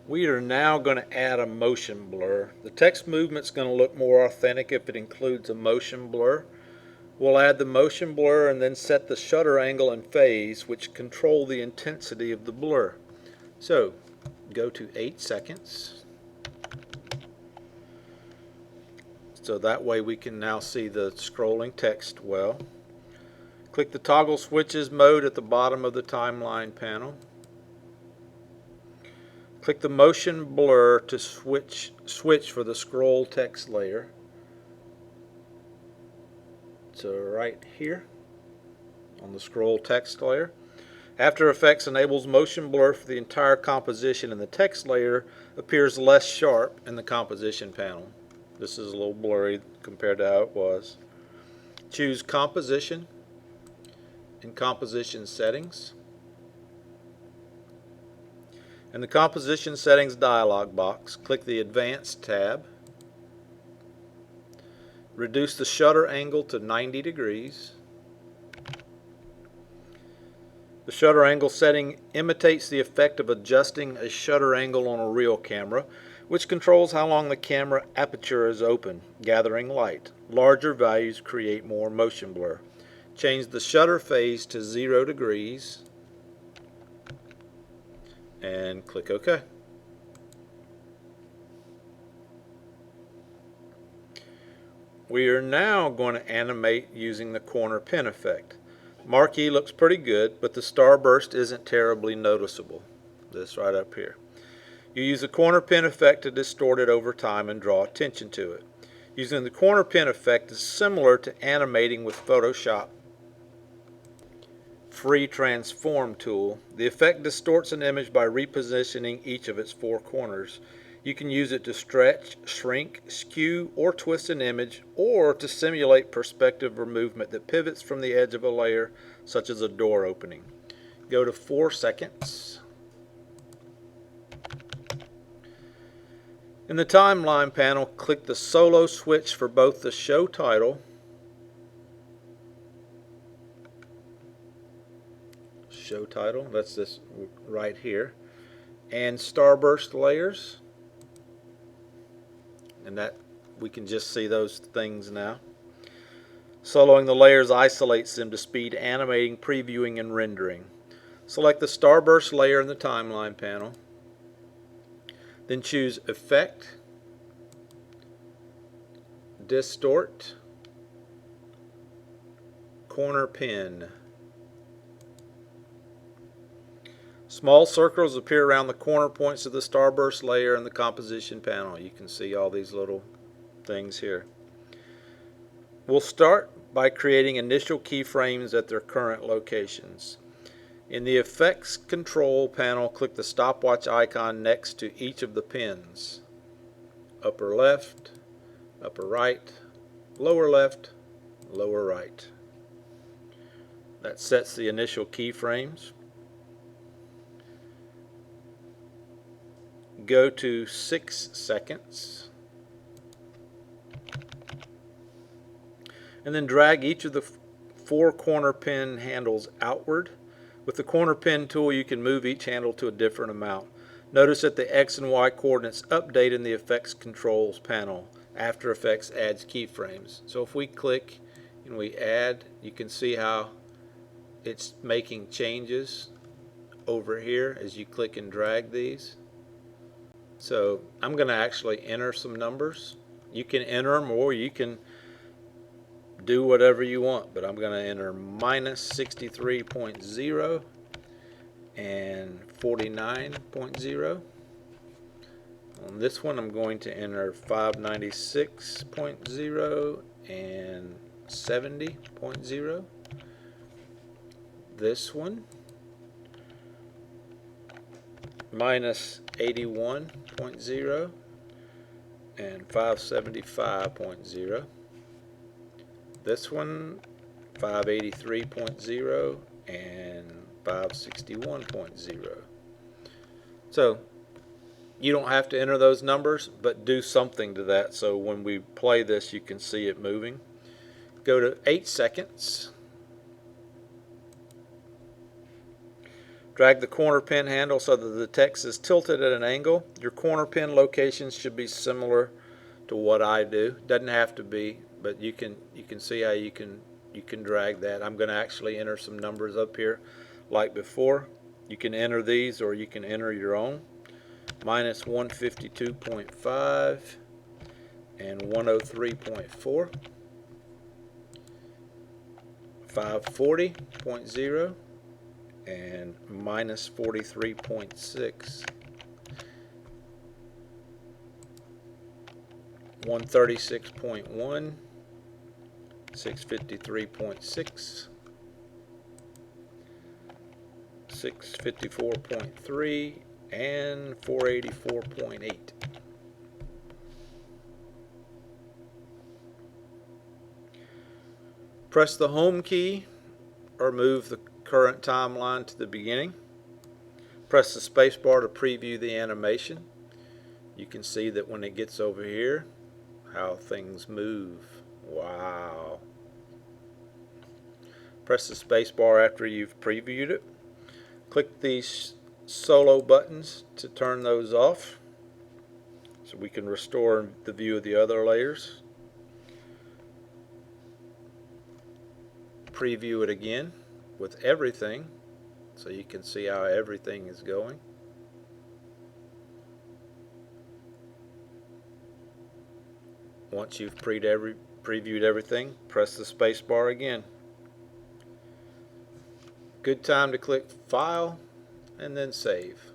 We are now going to add a motion blur. The text movement's going to look more authentic if it includes a motion blur. We'll add the motion blur and then set the shutter angle and phase, which control the intensity of the blur. So go to 8 seconds. So that way we can now see the scrolling text well. Click the toggle switches mode at the bottom of the timeline panel. Click the motion blur to switch for the scroll text layer. So right here on the scroll text layer. After Effects enables motion blur for the entire composition, and the text layer appears less sharp in the composition panel. This is a little blurry compared to how it was. Choose Composition in Composition Settings. In the Composition Settings dialog box, click the Advanced tab. Reduce the shutter angle to 90 degrees. The shutter angle setting imitates the effect of adjusting a shutter angle on a real camera, which controls how long the camera aperture is open, gathering light. Larger values create more motion blur. Change the shutter phase to 0 degrees and click OK. We are now going to animate using the corner pin effect. Marquee looks pretty good, but the starburst isn't terribly noticeable. This right up here. You use the corner pin effect to distort it over time and draw attention to it. Using the corner pin effect is similar to animating with Photoshop free transform tool. The effect distorts an image by repositioning each of its 4 corners. You can use it to stretch, shrink, skew, or twist an image, or to simulate perspective or movement that pivots from the edge of a layer, such as a door opening. Go to 4 seconds. In the timeline panel, click the solo switch for both the show title that's this right here, and starburst layers, and that we can just see those things now. Soloing the layers isolates them to speed animating, previewing, and rendering. Select the starburst layer in the timeline panel, then choose Effect, Distort, Corner Pin. Small circles appear around the corner points of the starburst layer in the composition panel. You can see all these little things here. We'll start by creating initial keyframes at their current locations. In the Effects Control panel, click the stopwatch icon next to each of the pins. Upper left, upper right, lower left, lower right. That sets the initial keyframes. Go to 6 seconds. And then drag each of the 4 corner pin handles outward. With the corner pin tool, you can move each handle to a different amount. Notice that the X and Y coordinates update in the Effects Controls panel. After Effects adds keyframes. So if we click and we add, you can see how it's making changes over here as you click and drag these. So I'm going to actually enter some numbers. You can enter them or you can do whatever you want, but I'm going to enter minus 63.0 and 49.0. On this one I'm going to enter 596.0 and 70.0. This one minus 81.0 and 575.0. This one 583.0 and 561.0. So you don't have to enter those numbers, but do something to that so when we play this you can see it moving. Go to 8 seconds. Drag the corner pin handle so that the text is tilted at an angle. Your corner pin locations should be similar to what I do. Doesn't have to be, but you can see how you can drag that. I'm going to actually enter some numbers up here like before. You can enter these or you can enter your own. Minus 152.5 and 103.4, 540.0 and minus 43.6, 136.1, 653.6, 654.3 and 484.8. Press the home key or move the current timeline to the beginning. Press the space bar to preview the animation. You can see that when it gets over here, how things move. Wow. Press the space bar after you've previewed it. Click these solo buttons to turn those off so we can restore the view of the other layers. Preview it again with everything so you can see how everything is going. Once you've previewed everything, press the space bar again. Good time to click File and then Save.